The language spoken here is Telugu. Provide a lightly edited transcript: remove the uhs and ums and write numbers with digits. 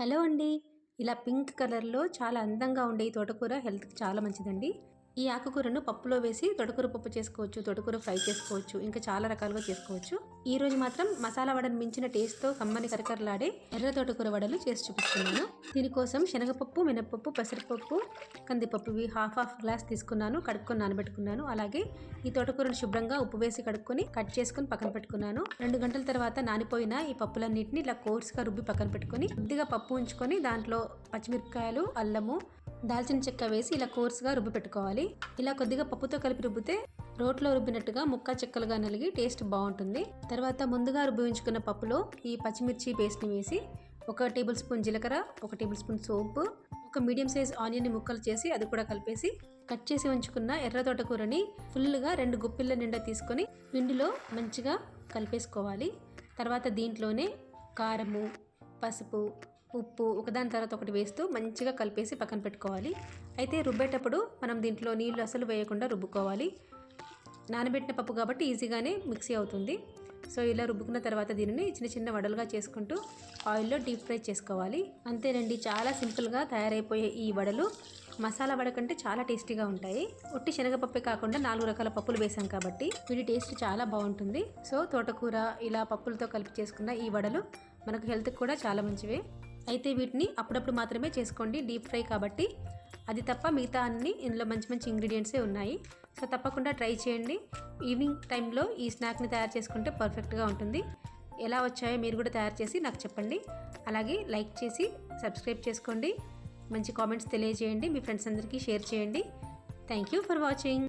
హలో అండి. ఇలా పింక్ కలర్‌లో చాలా అందంగా ఉండే ఈ తోటకూర హెల్త్‌కి చాలా మంచిదండి. ఈ ఆకుకూరను పప్పులో వేసి తోటకూర పప్పు చేసుకోవచ్చు, తోటకూర ఫ్రై చేసుకోవచ్చు, ఇంకా చాలా రకాలుగా చేసుకోవచ్చు. ఈరోజు మాత్రం మసాలా వడను మించిన టేస్ట్‌తో కమ్మని కరకరలాడే ఎర్ర తోటకూర వడలు చేసి చూపిస్తున్నాను. దీనికోసం శనగపప్పు, మినపప్పు, పెసరపప్పు, కందిపప్పు ఇవి హాఫ్ గ్లాస్ తీసుకున్నాను. కడుక్కొని నానబెట్టుకున్నాను. అలాగే ఈ తోటకూరను శుభ్రంగా ఉప్పు వేసి కడుక్కొని కట్ చేసుకొని పక్కన పెట్టుకున్నాను. 2 గంటల తర్వాత నానిపోయిన ఈ పప్పులన్నిటిని ఇలా కోర్స్‌గా రుబ్బి పక్కన పెట్టుకొని కొద్దిగా పప్పు ఉంచుకొని దాంట్లో పచ్చిమిరపకాయలు, అల్లము, దాల్చిన చెక్క వేసి ఇలా కోర్స్గా రుబ్బి పెట్టుకోవాలి. ఇలా కొద్దిగా పప్పుతో కలిపి రుబ్బితే రోట్లో రుబ్బినట్టుగా ముక్క చెక్కలుగా నలిగి టేస్ట్ బాగుంటుంది. తర్వాత ముందుగా రుబ్బి ఉంచుకున్న పప్పులో ఈ పచ్చిమిర్చి పేస్ట్ని వేసి 1 టేబుల్ స్పూన్ జీలకర్ర, 1 టేబుల్ స్పూన్ సోంపు, ఒక మీడియం సైజ్ ఆనియన్ని ముక్కలు చేసి అది కూడా కలిపేసి కట్ చేసి ఉంచుకున్న ఎర్ర తోటకూరని ఫుల్గా 2 గుప్పిళ్ళ నిండా తీసుకొని పిండిలో మంచిగా కలిపేసుకోవాలి. తర్వాత దీంట్లోనే కారము, పసుపు, ఉప్పు ఒకదాని తర్వాత ఒకటి వేస్తూ మంచిగా కలిపేసి పక్కన పెట్టుకోవాలి. అయితే రుబ్బేటప్పుడు మనం దీంట్లో నీళ్లు అసలు వేయకుండా రుబ్బుకోవాలి. నానబెట్టిన పప్పు కాబట్టి ఈజీగానే మిక్సీ అవుతుంది. సో ఇలా రుబ్బుకున్న తర్వాత దీనిని చిన్న చిన్న వడలుగా చేసుకుంటూ ఆయిల్లో డీప్ ఫ్రై చేసుకోవాలి. అంతేనండి, చాలా సింపుల్గా తయారైపోయే ఈ వడలు మసాలా వడ కంటే చాలా టేస్టీగా ఉంటాయి. ఒట్టి శనగపప్పే కాకుండా 4 రకాల పప్పులు వేసాం కాబట్టి వీటి టేస్ట్ చాలా బాగుంటుంది. సో తోటకూర ఇలా పప్పులతో కలిపి చేసుకున్న ఈ వడలు మనకు హెల్త్కి కూడా చాలా మంచివే. అయితే వీటిని అప్పుడప్పుడు మాత్రమే చేసుకోండి, డీప్ ఫ్రై కాబట్టి. అది తప్ప మిగతా అన్ని ఇందులో మంచి మంచి ఇంగ్రీడియంట్సే ఉన్నాయి. సో తప్పకుండా ట్రై చేయండి. ఈవినింగ్ టైంలో ఈ స్నాక్ని తయారు చేసుకుంటే పర్ఫెక్ట్గా ఉంటుంది. ఎలా వచ్చాయో మీరు కూడా తయారు చేసి నాకు చెప్పండి. అలాగే లైక్ చేసి సబ్స్క్రైబ్ చేసుకోండి. మంచి కామెంట్స్ తెలియజేయండి. మీ ఫ్రెండ్స్ అందరికీ షేర్ చేయండి. Thank you for watching.